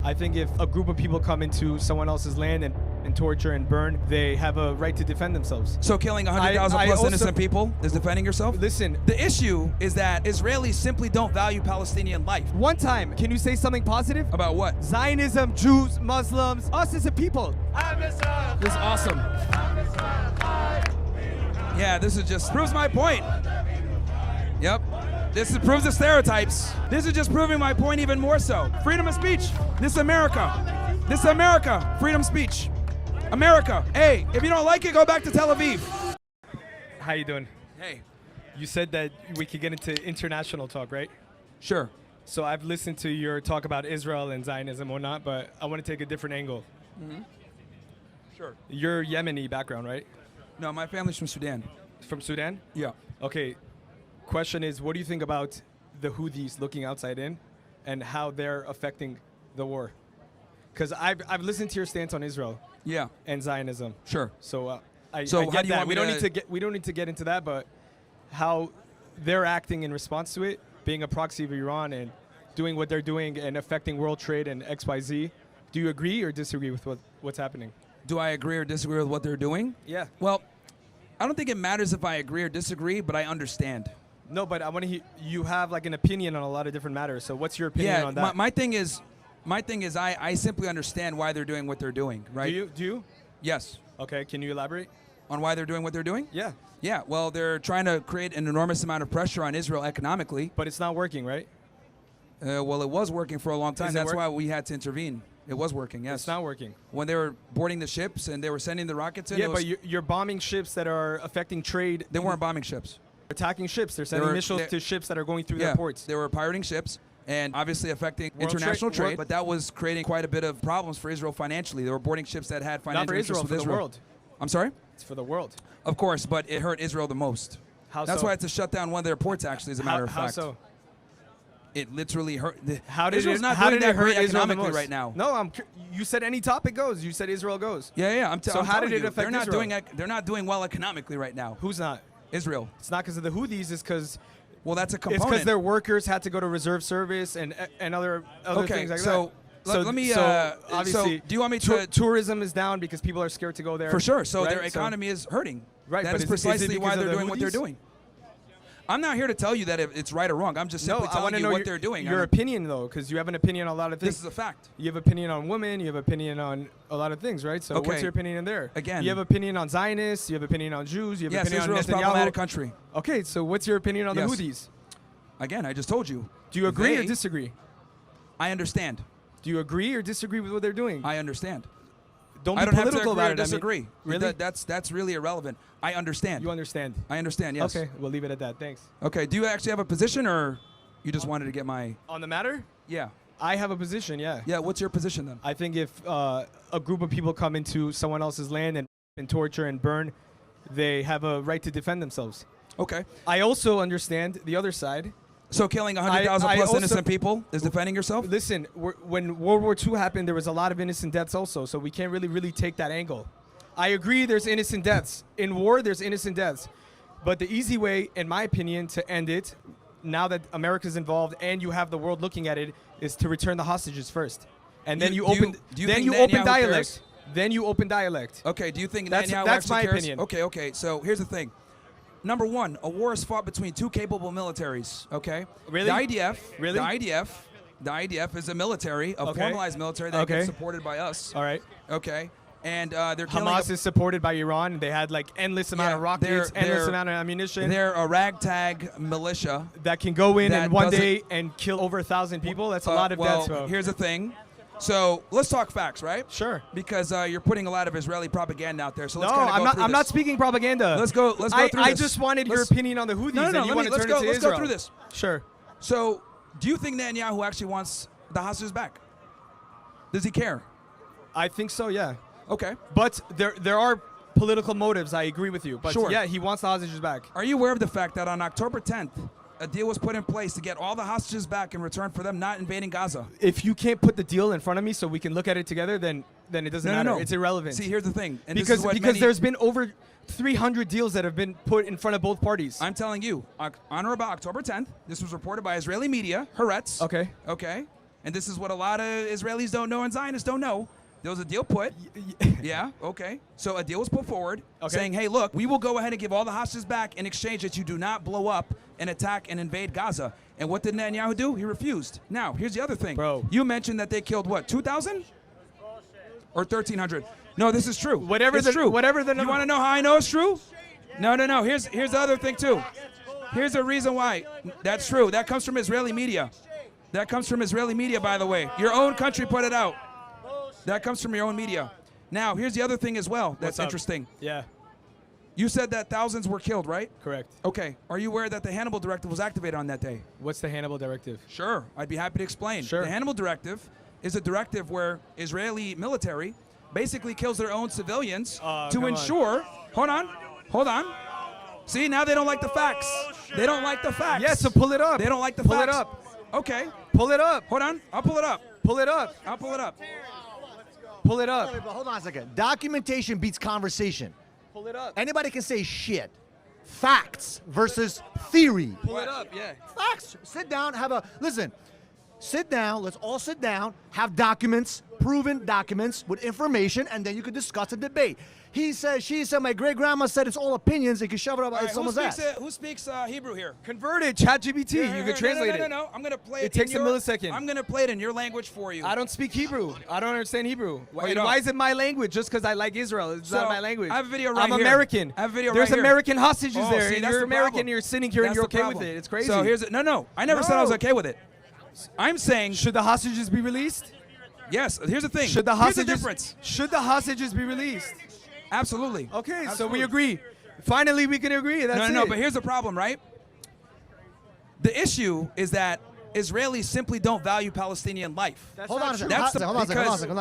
I think if a group of people come into someone else's land and torture and burn, they have a right to defend themselves. So killing 100,000 plus innocent people is defending yourself? Listen. The issue is that Israelis simply don't value Palestinian life. One time, can you say something positive? About what? Zionism, Jews, Muslims, us as a people. This is awesome. Yeah, this is just proves my point. Yep. This proves the stereotypes. This is just proving my point even more so. Freedom of speech. This is America. This is America. Freedom of speech. America. Hey, if you don't like it, go back to Tel Aviv. How you doing? Hey. You said that we could get into international talk, right? Sure. So I've listened to your talk about Israel and Zionism and whatnot, but I want to take a different angle. Mm-hmm. Sure. You're Yemeni background, right? No, my family's from Sudan. From Sudan? Yeah. Okay. Question is, what do you think about the Houthis looking outside in and how they're affecting the war? Because I've listened to your stance on Israel. Yeah. And Zionism. Sure. So I how get do you that. want me We don't need to get into that, but how they're acting in response to it, being a proxy of Iran and doing what they're doing and affecting world trade and XYZ. Do you agree or disagree with what's happening? Do I agree or disagree with what they're doing? Yeah. Well, I don't think it matters if I agree or disagree, but I understand. No, but I want to hear, you have like an opinion on a lot of different matters. So what's your opinion on that? Yeah, my thing is I simply understand why they're doing what they're doing, right? Do you? Yes. Okay, can you elaborate? On why they're doing what they're doing? Yeah. Yeah, well, they're trying to create an enormous amount of pressure on Israel economically. But it's not working, right? Well, it was working for a long time. That's why we had to intervene. It was working, yes. It's not working. When they were boarding the ships and they were sending the rockets in. Yeah, but you're bombing ships that are affecting trade. They weren't bombing ships. Attacking ships. They're sending missiles to ships that are going through their ports. They were pirating ships and obviously affecting international trade. But that was creating quite a bit of problems for Israel financially. They were boarding ships that had financial interests with Israel. For the world. I'm sorry? It's for the world. Of course, but it hurt Israel the most. How That's so? why it's to shut down one of their ports, actually, as a matter of fact. How so? It literally hurt. How did Israel's it, not how doing did that it hurt great Israel economically right now. No, you said any topic goes. You said Israel goes. Yeah. So how did it affect Israel? They're not doing well economically right now. Who's not? Israel. It's not because of the Houthis. It's because. Well, that's a component. It's because their workers had to go to reserve service and other things like that. Let me. Obviously, so do you want me to? Tourism is down because people are scared to go there. For sure. So right? their economy is hurting. Right. That but is precisely why they're doing Houthis? what they're doing. I'm not here to tell you that it's right or wrong. I'm just simply telling you what they're doing. Your opinion, though, because you have an opinion on a lot of things. This is a fact. You have opinion on women. You have opinion on a lot of things, right? So what's your opinion in there? Again. You have opinion on Zionists. You have opinion on Jews. You have opinion Israel's on Netanyahu. problematic country. Okay, so what's your opinion on the Houthis? Again, I just told you. Do you agree or disagree? I understand. Do you agree or disagree with what they're doing? I understand. Don't be political about it. Disagree. Really? That's really irrelevant. I understand. You understand? I understand, yes. Okay, we'll leave it at that. Thanks. Okay, do you actually have a position or you just wanted to get my... On the matter? Yeah. I have a position, yeah. Yeah, what's your position then? I think if a group of people come into someone else's land and torture and burn, they have a right to defend themselves. Okay. I also understand the other side. So killing 100,000 plus innocent people is defending yourself? Listen, when World War II happened, there was a lot of innocent deaths also, so we can't really take that angle. I agree there's innocent deaths. In war, there's innocent deaths. But the easy way, in my opinion, to end it, now that America's involved and you have the world looking at it, is to return the hostages first. And then you open dialect. Then you open dialect. Okay, do you think that's my opinion. Okay, so here's the thing. Number one, a war is fought between two capable militaries, okay? Really? The IDF. Really? The IDF is a military, a formalized military that gets supported by us. All right. Okay. And they're killing... Hamas is supported by Iran. They had like endless amount of rockets, endless amount of ammunition. They're a ragtag militia. That can go in and one day and kill over 1,000 people. That's a lot of deaths, bro. Here's the thing. So let's talk facts, right? Sure. Because you're putting a lot of Israeli propaganda out there. So let's I'm not speaking propaganda. Let's go through this. I just wanted your opinion on the Houthis. Let's go through this. Sure. So, do you think Netanyahu actually wants the hostages back? Does he care? I think so, yeah. Okay. But there are political motives. I agree with you. But sure. Yeah, he wants the hostages back. Are you aware of the fact that on October 10th, a deal was put in place to get all the hostages back in return for them not invading Gaza? If you can't put the deal in front of me so we can look at it together, then it doesn't matter. No. It's irrelevant. See, here's the thing. And because there's been over 300 deals that have been put in front of both parties. I'm telling you, on or about October 10th, this was reported by Israeli media, Haaretz. Okay. Okay. and this is what a lot of Israelis don't know and Zionists don't know. There was a deal put. Yeah, okay. So a deal was put forward saying, hey, look, we will go ahead and give all the hostages back in exchange that you do not blow up and attack and invade Gaza. And what did Netanyahu do? He refused. Now, here's the other thing. Bro. You mentioned that they killed, what, 2,000? Or 1,300? No, this is true. Whatever it's the true. whatever the number. You want to know how I know it's true? No. Here's the other thing, too. Here's the reason why. That's true. That comes from Israeli media. That comes from Israeli media, by the way. Your own country put it out. That comes from your own media. Now, here's the other thing as well that's interesting. Yeah. You said that thousands were killed, right? Correct. Okay. Are you aware that the Hannibal directive was activated on that day? What's the Hannibal directive? Sure. I'd be happy to explain. Sure. The Hannibal directive is a directive where Israeli military basically kills their own civilians to ensure. Hold on. See, now they don't like the facts. They don't like the facts. Yeah, so pull it up. They don't like the facts. Pull it up. Okay. Pull it up. Hold on. I'll pull it up. Pull it up. I'll pull it up. Pull it up. But hold on a second. Documentation beats conversation. Pull it up. Anybody can say shit. Facts versus theory. Pull it up, yeah. Facts. Sit down, listen. Sit down, let's all sit down, have documents, proven documents with information, and then you can discuss and debate. He said, she said, my great-grandma said it's all opinions. They can shove it up someone's ass. Who speaks Hebrew here? Convert it, ChatGPT. You can translate it. No. I'm going to play it. It takes a millisecond. I'm going to play it in your language for you. I don't speak Hebrew. I don't understand Hebrew. you don't? Why is it my language just because I like Israel? It's not my language. I have a video right I'm here. American. I have a video There's right here. American hostages Oh, there, see, and that's you're the American, problem. you're sitting here, and That's you're the okay with problem. it. It's crazy. So here's it. No. I never said I was okay with it. I'm saying, should the hostages be released? yes, here's the thing. Here's the difference. Should the hostages be released? Absolutely. Okay, Absolutely. so we agree. Finally, we can agree. That's No, it. but here's the problem, right? The issue is that Israelis simply don't value Palestinian life. Hold on a second. That's Hold on a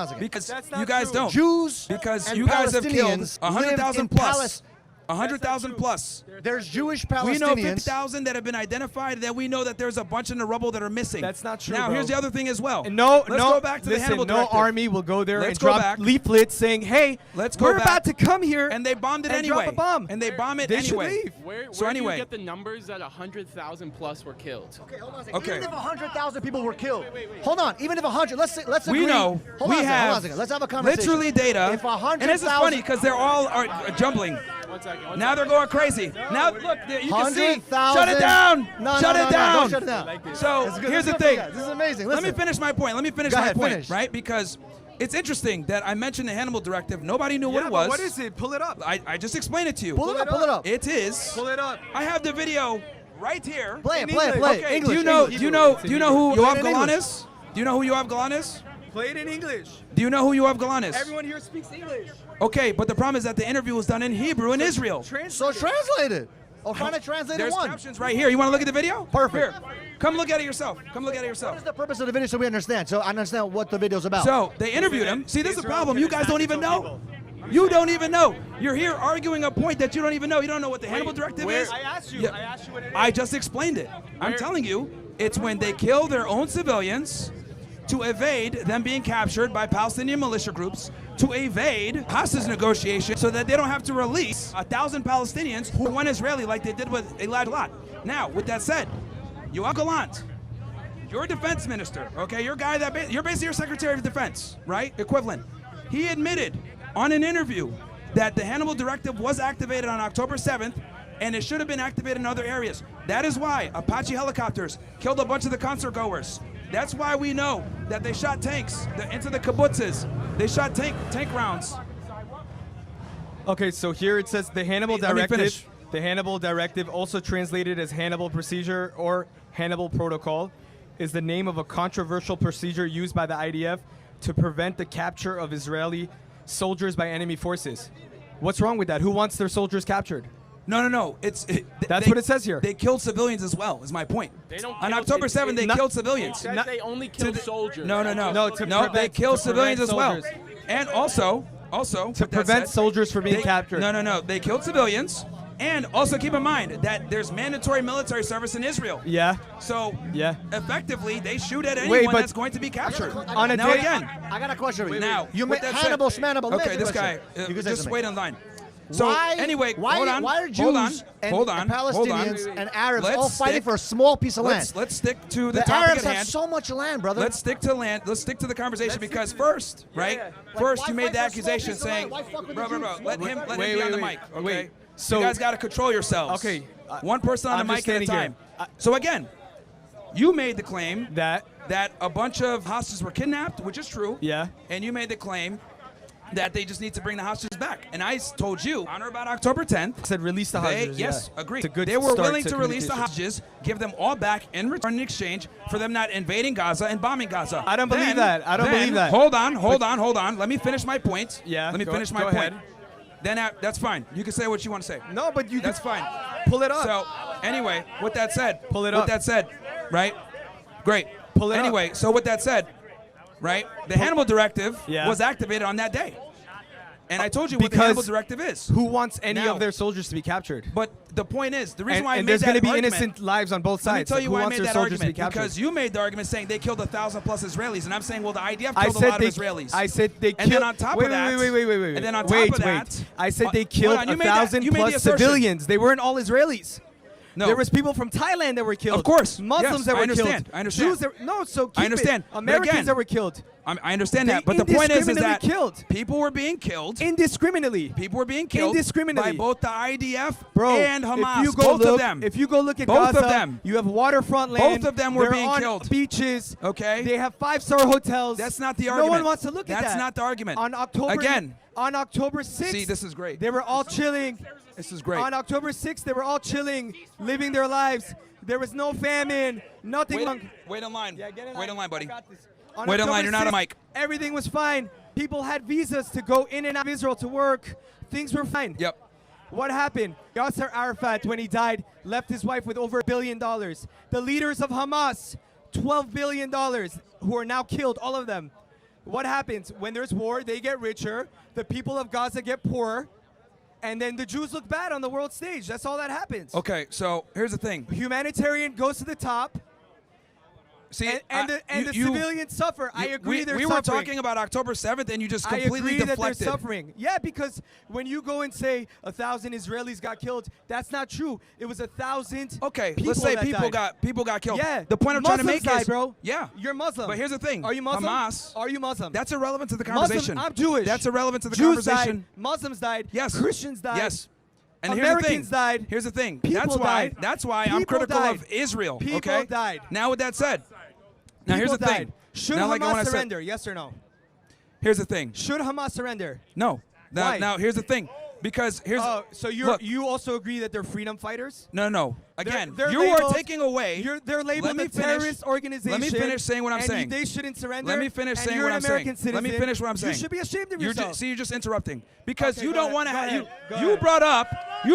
second. because That's not you guys true. don't. Jews Because and you guys have killed Palestinians 100,000 live in plus. 100,000 plus. There's Jewish We know Palestinians. 50,000 that have been identified. Then we know that there's a bunch in the rubble that are missing. That's not true, Now, bro. here's the other thing as well. Let's go back to the Hannibal no directive. army will go there Let's and go drop back. leaflets saying, "Hey, Let's go we're back. about to come here," And they bombed it and anyway. drop a bomb. And they bomb it They should anyway. leave. Where So do anyway. you get the numbers that 100,000 plus were killed? Okay, hold on a second. Okay. Even if 100,000 people were killed. Hold on. Even if 100, let's agree. We know. Hold We on a second, have hold on a second. Let's have a conversation. literally data. If 100,000. And this is funny because they're all are jumbling. One second. Now they're going crazy. Now look, you can see. 100,000. Shut it down. No, Shut no, it no, down. don't shut it down. So This is good. here's the This is good thing. for you guys. This is amazing. Let Listen. me finish my point. Go ahead, finish. Right? Because it's interesting that I mentioned the Hannibal directive. Nobody knew what Yeah, it but was. what is it? Pull it up. I just explained it to you. Pull it up. It is. Pull it up. I have the video right here. Play In it. English. Play it. Okay, do you know who Play Yoav it in Golan English. is? Do you know who Yoav Golan is? Play it in English. Do you know who Yoav Golan is? Everyone here speaks English. Okay, but the problem is that the interview was done in Hebrew in Israel. So translate it. Or find a translated There's one. captions right here. You want to look at the video? Perfect. Here. Come look at it yourself. Come look at it What yourself. is the purpose of the video so we understand? So I understand what the video's about. So they interviewed him. See, this is the Israel problem. can You guys attack don't its even own know. people. You don't even know. You're here arguing a point that you don't even know. You don't know what the Hannibal directive is. I asked you. Yeah. I asked you what it is. I just explained it. I'm telling you, it's when they kill their own civilians to evade them being captured by Palestinian militia groups, to evade hostage negotiations so that they don't have to release 1,000 Palestinians who went Israeli like they did with Elad Lot. Now, with that said, Yoav Gallant, your defense minister, okay, you're basically your secretary of defense, right? Equivalent. He admitted on an interview that the Hannibal directive was activated on October 7th and it should have been activated in other areas. That is why Apache helicopters killed a bunch of the concert goers. That's why we know that they shot tanks into the kibbutzes. They shot tank rounds. Okay, so here it says the Hannibal Let me directive. finish. The Hannibal directive, also translated as Hannibal procedure or Hannibal protocol, is the name of a controversial procedure used by the IDF to prevent the capture of Israeli soldiers by enemy forces. What's wrong with that? Who wants their soldiers captured? No. That's what it says here. They killed civilians as well, is my point. They don't On kill- October it- 7th, they not- killed It civilians. says they only kill soldiers. No. No, to they prevent- killed to civilians as prevent well. soldiers. And also, To prevent soldiers from being captured. No. They killed civilians. And also keep in mind that there's mandatory military service in Israel. Yeah. So Yeah. effectively, they shoot at anyone but- that's going to be captured. On a now day- again, I got a question for you. now You with met that said- Hannibal Schmannibal. Okay, this guy. You can say Just something. wait in line. So why, anyway, why, hold on. Why are Jews hold on. and, hold on. and Palestinians hold on. and Arabs Let's all fighting stick- for a small piece of land? Let's stick to the The topic Arabs at have hand. so much land, brother. Let's stick to land. Let's stick to the conversation because first, right? Like, First, why you made fight the for a accusation small piece of saying, land? Why fuck with bro, the bro, Jews? let him Wait, be on the wait, mic. Okay. wait. So you guys got to control yourselves. Okay. One person on I'm the just mic at a standing time. here. So again, you made the claim That. that a bunch of hostages were kidnapped, which is true. Yeah. And you made the claim that they just need to bring the hostages back. And I told you on or about October 10th. Said release the hostages. Yes, yeah. agreed. It's a good They were start willing to release the communication. hostages, give them all back in return in exchange for them not invading Gaza and bombing Gaza. I don't believe Then- that. I don't then- believe that. Hold on. Let me finish my point. Yeah, Let me go- finish my go point. ahead. Then that's fine. You can say what you want to say. No, but you. That's can fine. Pull it up. So anyway, with that said, Pull it with up. that said, right? Great. Pull it up. Anyway, so with that said, right? The Hannibal directive Yeah. was activated on that day. And I told you what the Because Hannibal directive is. Who wants any Now- of their soldiers to be captured? But the point is, the reason And, why I and made there's that going to be argument- innocent lives on both Let me sides. tell Like, you who why I wants made their that soldiers to be argument. captured? Because you made the argument saying they killed 1,000 plus Israelis, and I'm saying, well, the IDF I killed a said lot they. of Israelis. I said they killed. And then on top wait, of that, wait. and then on top wait, of that, I said they hold killed on, you made 1,000 you made the plus assertion. civilians. They weren't all Israelis. No. There was people from Thailand that were killed. Of course. Muslims Yes, that I were understand. killed. I understand. Jews that, no, so keep I understand. It. But Americans again- that were killed. I understand They that, but the point is that indiscriminately killed. people were being killed. Indiscriminately. People were being killed Indiscriminately. by both the IDF Bro, and Hamas. if you go both look, of them. If you go look at Both Gaza, of them. you have waterfront land. Both of them were They're being on killed. beaches. Okay. They have 5-star hotels. That's not the No argument. one wants to look at that. That's not the argument. On October Again. On October 6th. See, this is great. They were all chilling. This is great. On October 6th, they were all chilling, living their lives. There was no famine, nothing. Wait in line. Yeah, get in Wait line. in line, buddy. I got this. On Wait in October line. You're not on 6th, mic. Everything was fine. People had visas to go in and out of Israel to work. Things were fine. Yep. What happened? Yasser Arafat, when he died, left his wife with over $1 billion. The leaders of Hamas, $12 billion, who are now killed, all of them. What happens? When there's war, they get richer. The people of Gaza get poorer. And then the Jews look bad on the world stage. That's all that happens. Okay, so here's the thing. Humanitarian goes to the top. See, And the civilians suffer. I agree they're we suffering. were talking about October 7th, and you just I completely agree that deflected. they're suffering. Yeah, because when you go and say 1,000 Israelis got killed, that's not true. It was 1,000. Okay, people let's say that died. people got killed. Yeah. The point I'm trying to Muslims make died, is, bro. yeah, You're Muslim. But here's the thing. Are you Muslim? Hamas. Are you Muslim? That's irrelevant to the Muslim, conversation. I'm Jewish. That's irrelevant to the Jews conversation. died. Muslims died. Yes. Christians died. Yes. And Americans here's the thing. died. Here's the thing. People died. That's why I'm People critical died. of Israel. People okay. died. Now with that said, now here's the People thing. died. Should now, like when I Hamas said- surrender? Yes or no? Here's the thing. Should Hamas surrender? No. Now, Why? now here's the thing. Because here's Oh, so look, you also agree that they're freedom fighters? no. Again, They're you labeled- are taking away. They're labeled Let me a finish. terrorist organization. Let me finish saying what I'm and saying. They shouldn't surrender. Let me finish and saying you're what an I'm American saying. Let me citizen. finish what I'm saying. You should be ashamed of You're yourself. see, you're just interrupting because Okay, you go don't ahead. want to Go have ahead. Go you ahead.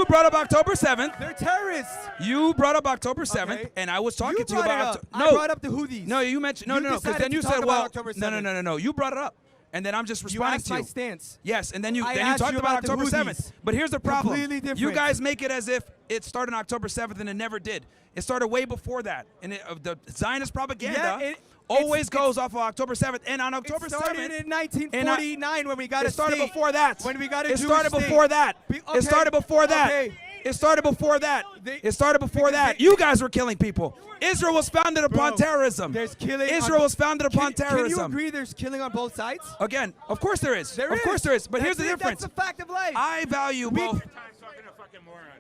brought up October 7th. They're terrorists. You brought up October 7th, Okay. and I was talking You to you brought about it up. no. I brought up the Houthis. No, you mentioned no, You because decided then you to talk said, about well, October no, 7th. no. You brought it up, and then I'm just You responding asked to you. my stance. Yes, and then you I then you asked talked you about about the October Houthis. 7th. But here's the problem. Completely different. You guys make it as if it started on October 7th, and it never did. It started way before that, and the Zionist propaganda Yeah, always it's- goes off of October 7th, and on October It started 7th. in 1949 when we got It a started state. before that. When we got a It Jewish started state. before that. Okay. It started before that. Okay. It started before that. They- It started before because that. they- You guys were killing people. Israel was founded upon Bro, terrorism. There's killing. Israel was founded upon Can terrorism. you agree there's killing on both sides? Again, of course there is. There of course there is. But here's the That's it. difference. That's a fact of life. I value We- both.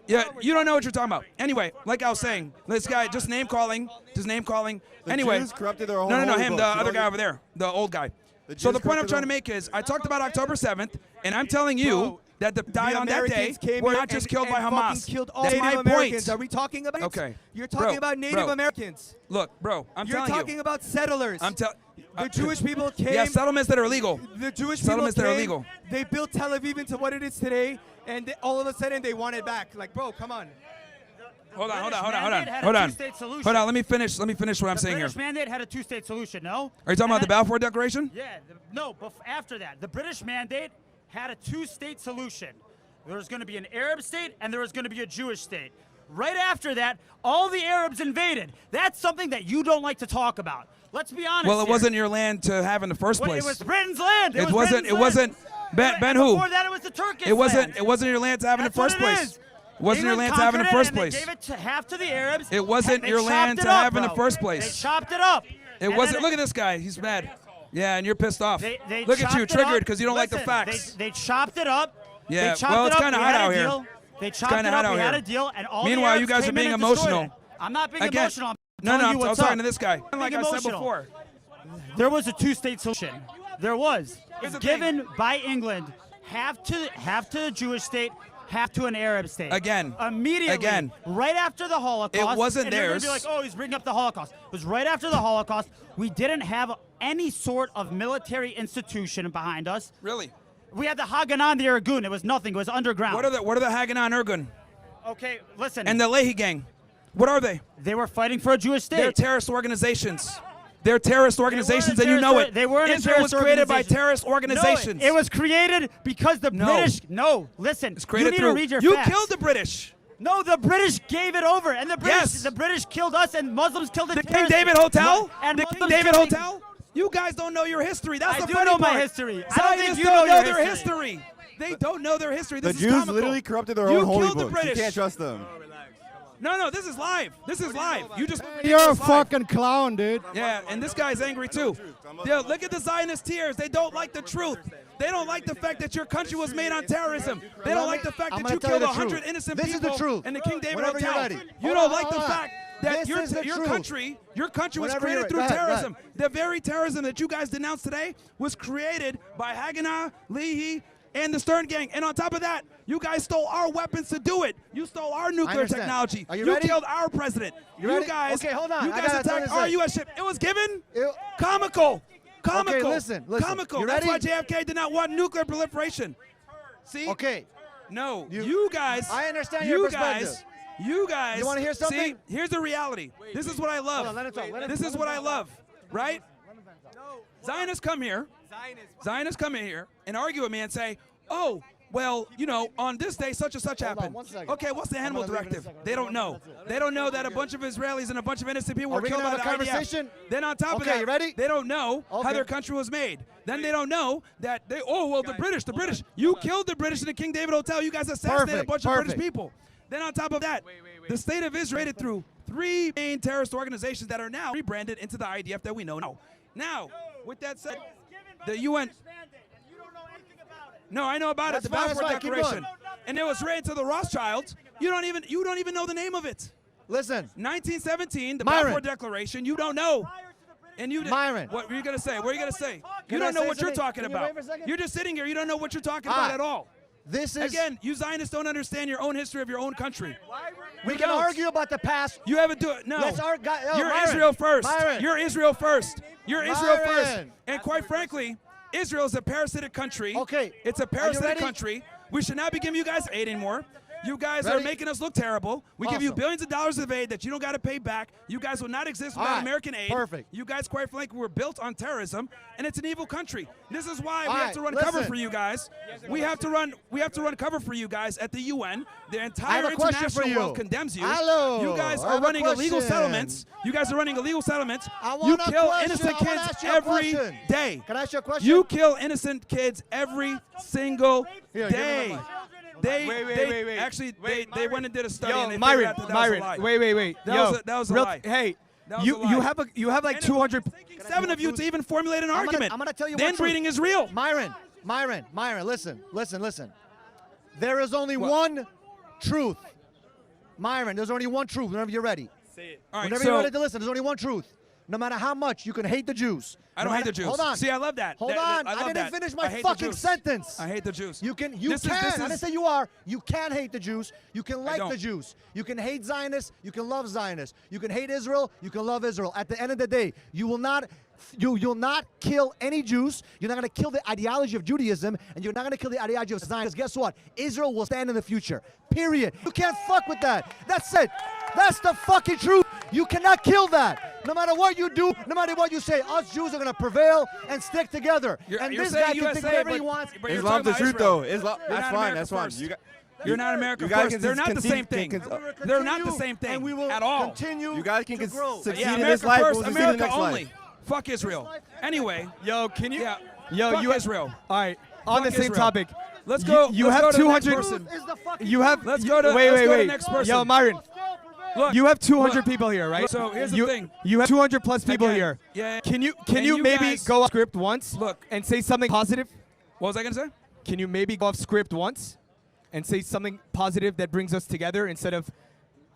Yeah, you don't know what you're talking about. Anyway, like I was saying, this guy just name calling. Anyway, Jews corrupted their own no, holy him, books. the You other know, guy over there, the old guy. The So Jews the point I'm corrupted trying to their- make is, I talked about October 7th, and I'm telling you Bro, that the died the on that day Americans came were in not just and- killed by and fucking Hamas. Killed all That's Native my Americans. point. Are we talking about? Okay. You're talking Bro, about Native bro. Americans. Look, bro, I'm You're telling talking you. about settlers. I'm telling. The Jewish people came. Yeah, settlements that are illegal. The Jewish Settlements people that are came, illegal. They built Tel Aviv into what it is today, and all of a sudden they want it back. Like, bro, come on. Hold on. mandate had a Hold on. two-state solution. Hold on. Let me finish what I'm The saying here. British mandate had a two-state solution, no? Are you talking about the Balfour Declaration? Yeah, after that. The British mandate had a two-state solution. There was going to be an Arab state and there was going to be a Jewish state. Right after that, all the Arabs invaded. That's something that you don't like to talk about. Let's be honest. Well, it here. wasn't your land to have in the first Well, place. it was Britain's land. It was wasn't. Britain's It wasn't. land. Ben And who? Before that, it was the Turkish It wasn't. land. It wasn't your land to have in the That's first what it place. is. It wasn't your England land to have in the conquered it, first and place. They gave it to half to the Arabs. It wasn't and they your chopped land it to up, have in the bro. first place. They chopped it up. It And wasn't. then Look at this guy. He's mad. Yeah, and you're pissed off. They Look at chopped you, it triggered up. because you don't like the Listen, facts. They chopped it up. Yeah, They chopped well, it it's up. kinda We hot had a out here. deal. They chopped kinda it hot up. out We had here. a deal, and all Meanwhile, the you Arabs guys are came being in and destroyed emotional. it. I'm not being Again, emotional. I'm no, telling you I'm what's talking up. to this guy. I'm Like being I said emotional. before. There was a two-state solution. There was. Here's the Given thing. by England, half to a Jewish state, half to an Arab state. Again. Immediately. Again. Right after the Holocaust. It wasn't and you're gonna theirs. be like, oh, he's bringing up the Holocaust. It was right after the Holocaust. We didn't have any sort of military institution behind us. Really? We had the Haganah, the Irgun. It was nothing. It was underground. What are the Haganah and Irgun Okay, listen. and the Lehi gang? What are they? They were fighting for a Jewish state. They're terrorist organizations. They're terrorist organizations, and you terrorist know or- it. they weren't a Israel was terrorist created by organization. terrorist organizations. No, it was created because the No. British. No, listen. It's created you need through. to read your You facts. killed the British. No, the British gave it over, and the Yes. British killed us, and Muslims killed the The King terrorists. David Hotel? And The King Muslims David killing- Hotel? You guys don't know your history. That's I the do funny know my part. history. I don't think Zionists you don't know your their history. history. They don't know their history. The This is Jews comical. literally corrupted their You own holy killed the books. You British. can't trust them. No, this is live. This is live. You just You're a it's live. fucking clown, dude. Yeah, and this guy's angry too. Yo, look at the Zionist tears. They don't like the truth. They don't like the fact that your country was made on terrorism. They don't like the fact I'm that gonna you tell you killed the truth. 100 innocent This is people the truth. in the King David Whenever you're Hotel. ready. You Hold don't on, like the hold on. fact that This is the your truth. country was Whenever created you're through ready. Go ahead, go terrorism. The very terrorism that you guys denounced today was created by Haganah, Lehi, and the Stern Gang. And on top of that, you guys stole our weapons to do it. You stole our nuclear understand. technology. Are you ready? killed our president. You ready? guys, Okay, hold on. You I guys gotta tell attacked you our this. U.S. ship. It was given. It- Comical. Comical. listen. Comical. You That's ready? why JFK did not want nuclear proliferation. See? Okay. No. You- You guys. I understand you your guys. perspective. You guys. You wanna hear something? See, here's the reality. This is what I love. Hold on, let him talk, let him- This let is him what I talk. love. Right? Zionists come here. Zionists come in here and argue with me and say, oh, well, you know, on this day, such and such Hold on, happened. 1 second. Okay, what's the I'm Hannibal gonna leave it in a directive? second. They don't know. They don't know that a bunch of Israelis and a bunch of innocent people Are were we killed gonna by have the a IDF. conversation? Then on top of Okay, that, you ready? they don't know how Okay. their country was made. Then they don't know that they, oh, well, the British. You killed the British in the King David Hotel. You guys assassinated a bunch of British people. Then on top of that, the state of Israel raided through 3 main terrorist organizations that are now rebranded into the IDF that we know now. Now, with that said, the UN. No, I know about That's it. The fine, that's Balfour fine. Keep Declaration, going. and it was raided to the Rothschilds. You don't even know the name of it. Listen. 1917, the Myron. Balfour Declaration. You don't know. And you Myron. What were you gonna say? What are you gonna say? Can You I don't know say what you're something? talking Can you about. wait for a second? You're just sitting here. You don't know what you're talking All about right. at all. This is Again, you Zionists don't understand your own history of your own country. we You can don't. argue about the past. You haven't do it. No. Let's yo, You're Myron. Israel first. Myron. You're Israel first. You're Israel first. Myron. And quite frankly, Israel is a parasitic country. Okay. It's a Are you parasitic ready? country. We should not be giving you guys aid anymore. You guys are Ready? making us look terrible. We give you Awesome. billions of dollars of aid that you don't got to pay back. You guys will not exist without All right. American aid. Perfect. You guys, quite frankly, were built on terrorism, and it's an evil country. This is why All we have right, to run cover listen. for you guys. We have to run cover for you guys at the UN. The I entire have a question international for you. world condemns you. Hello. You guys I are have a running illegal question. settlements. You guys are running illegal settlements. I You want a kill question. innocent I wanna kids ask you a every question. day. Can I ask you a question? You kill innocent kids every single Here, give me the day. mic. They actually they went and did a study and Yo, they Myron, figured out that that was a lie. Myron, wait. That Yo, was a real- lie. Hey, That was you a lie. you have like And it 200. was taking 7 of you to even formulate an I'm gonna- argument. I'm gonna tell you Then one truth. breeding is real. Myron, listen. There is only one truth. Myron, there's only one truth whenever you're ready. All right, Whenever so you're ready to listen, there's only one truth. No matter how much you can hate the Jews. I don't no hate matter- the Jews. Hold on. See, I love that. Hold That- on. I love didn't that. finish I my hate the fucking Jews. sentence. I hate the Jews. You can. This I is- didn't say you are. You can hate the Jews. You can like don't. the Jews. You can hate Zionists. You can love Zionists. You can hate Israel. You can love Israel. At the end of the day, you'll not kill any Jews. You're not going to kill the ideology of Judaism, and you're not going to kill the ideology of Zionists. Guess what? Israel will stand in the future. Period. You can't fuck with that. That's it. That's the fucking truth. You cannot kill that. No matter what you do, no matter what you say, us Jews are going to prevail and stick together. And You're this saying guy can USA, think whatever he but- wants. but you're Islam's talking the about truth, Israel. though. Islam. You're That's not fine. America That's fine. first. You're not America you guys first. can They're not the concede- same thing. can- They're not the Continue, same thing and we will at all. continue You guys can to grow. succeed Yeah, in America this life. first, We'll succeed in the America next only. life. Fuck Israel. Anyway, Yo, can you? yeah. Yo, Fuck you Israel. All right. On Fuck the same Israel. topic. Let's go. You let's have go to the next 200 person. Is the fucking You have. Let's go to. Wait, let's wait, go to wait. the next person. Yo, Myron. Look, You have 200 look. people here, right? So here's the you, thing. You have 200 plus people Again, here. yeah. Can you And you maybe guys- go off script once? Look. And say something positive? What was I gonna say? Can you maybe go off script once and say something positive that brings us together instead of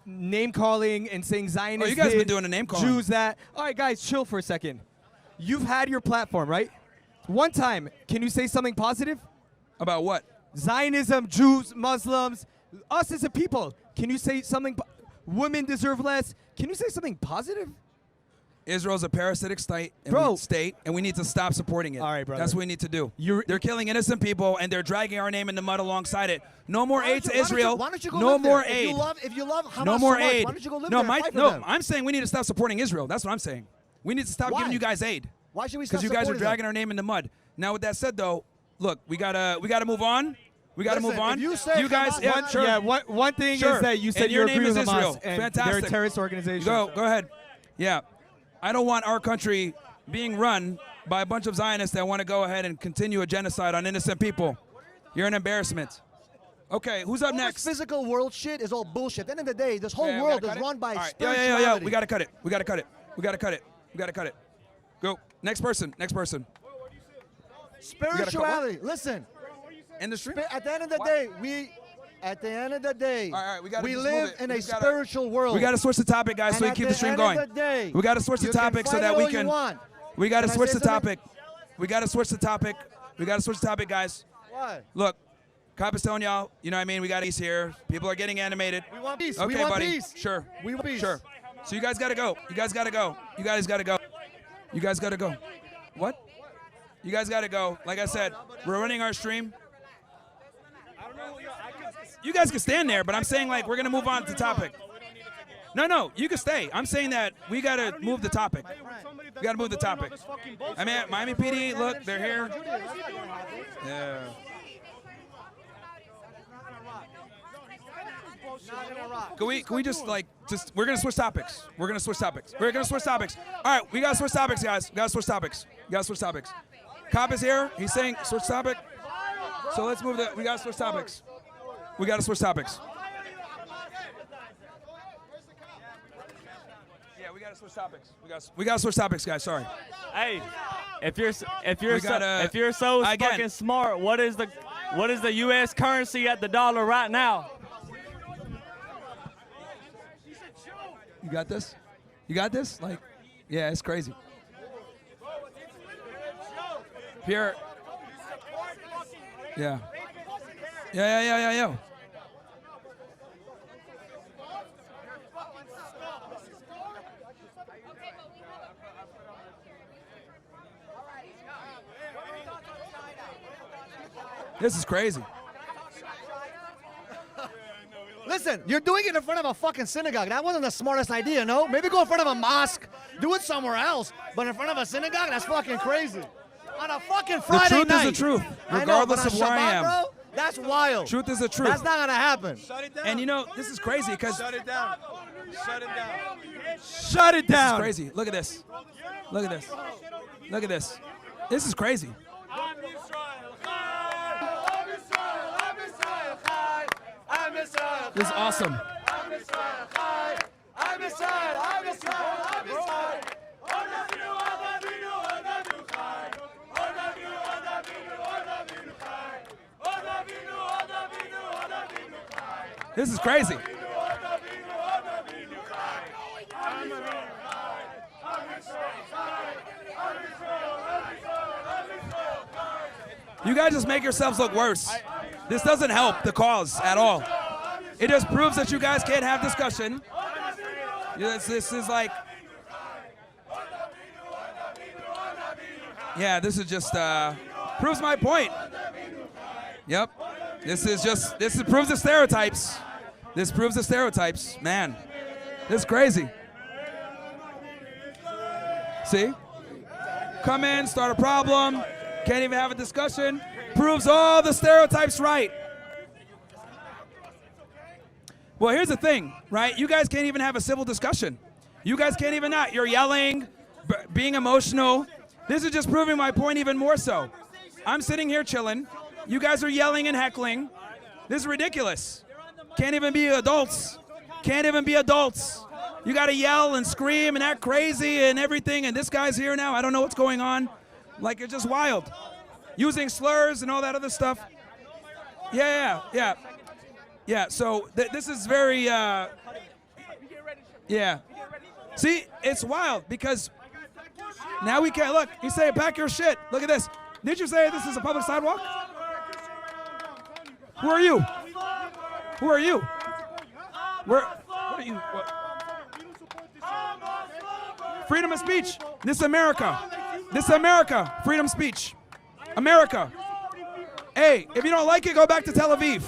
name calling and saying Zionists? Oh, you guys been did, doing the name calling. Jews that. All right, guys, chill for a second. You've had your platform, right? One time, can you say something positive? About what? Zionism, Jews, Muslims, us as a people. Can you say something? Women deserve less. Can you say something positive? Israel's a parasitic state, Bro. and we need to stop supporting it. All right, brother. That's what we need to do. You're- They're killing innocent people, and they're dragging our name in the mud alongside it. No more aid to Israel. Why don't you go no live more there? aid. If you love Hamas No more so much, aid. why don't you go live no, there and fight for them? I'm saying we need to stop supporting Israel. That's what I'm saying. We need to stop Why? giving you guys aid. Why should we stop Because you guys are supporting dragging them? our name in the mud. Now, with that said, though, look, we gotta move on. We gotta Listen, move on. if you say guys, Hamas- yeah, One- sure. Yeah, one thing Sure. is that you said And you your agree name with is Hamas, Israel. and Fantastic. they're a terrorist organization. Go ahead. Yeah, I don't want our country being run by a bunch of Zionists that want to go ahead and continue a genocide on innocent people. You're an embarrassment. Okay, who's up All this next? physical world shit is all bullshit. At the end of the day, this whole Yeah, we world gotta is cut it? run by All right. spirituality. Yeah. We gotta cut it. We gotta cut it. We gotta cut it. We gotta cut it. Go. Next person. Next person. Spirituality. Listen, Industry. at the end of the What? day, All right, we gotta we just live move it. in We a just gotta- spiritual world. We gotta switch the topic, guys, so we And can keep at the stream end going. of the day, We gotta switch the you can topic so fight that all we you can. want. We gotta Can I switch say the something? topic. We gotta switch the topic. We gotta switch the topic, guys. What? Look, Cop is telling y'all, you know what I mean? We got peace here. People are getting animated. We want peace. Okay, we want buddy. peace. Sure. We want peace. Sure. So you guys gotta go. You guys gotta go. You guys gotta go. You guys gotta go. What? You guys gotta go. Like I said, we're running our stream. You guys can stand there, but I'm saying like we're gonna move on to the topic. No, you can stay. I'm saying that we gotta move the topic. We gotta move the topic. I mean, Miami PD, look, they're here. Yeah. Can we just we're gonna switch topics. We're gonna switch topics. All right, we gotta switch topics, guys. We gotta switch topics. Cop is here. He's saying switch topic. So let's move we gotta switch topics. We gotta switch topics. Yeah, we gotta switch topics. We gotta switch topics, guys. Sorry. Hey, if you're We gotta- so again. fucking smart, what is the U.S. currency at the dollar right now? You got this? You got this? Like, yeah, it's crazy. Here. Yeah. Yeah. This is crazy. Listen, you're doing it in front of a fucking synagogue. That wasn't the smartest idea, no? Maybe go in front of a mosque. Do it somewhere else. But in front of a synagogue, that's fucking crazy. On a fucking Friday truth is night. the truth, I know, regardless but on of where I Shabbat, am. Bro, that's wild. Truth is the truth. That's not gonna happen. And you know, this is crazy because Shut it down. Shut it down. this is crazy. Look at this. Look at this. Look at this. This is crazy. This is awesome. This is crazy. You guys just make yourselves look worse. This doesn't help the cause at all. It just proves that you guys can't have discussion. This is like, yeah, this is just proves my point. Yep. This proves the stereotypes. This proves the stereotypes, man. This is crazy. See? Come in, start a problem, can't even have a discussion. Proves all the stereotypes right. Well, here's the thing, right? You guys can't even have a civil discussion. You guys can't even not. You're yelling, being emotional. This is just proving my point even more so. I'm sitting here chilling. You guys are yelling and heckling. This is ridiculous. Can't even be adults. Can't even be adults. You got to yell and scream and act crazy and everything. And this guy's here now. I don't know what's going on. Like, it's just wild. Using slurs and all that other stuff. Yeah. So this is very, yeah. See, it's wild because now we can't, look, you say pack your shit. Look at this. Did you say this is a public sidewalk? Who are you? Who are you? What are you? What? Freedom of speech. This is America. This is America. Freedom of speech. America. Hey, if you don't like it, go back to Tel Aviv.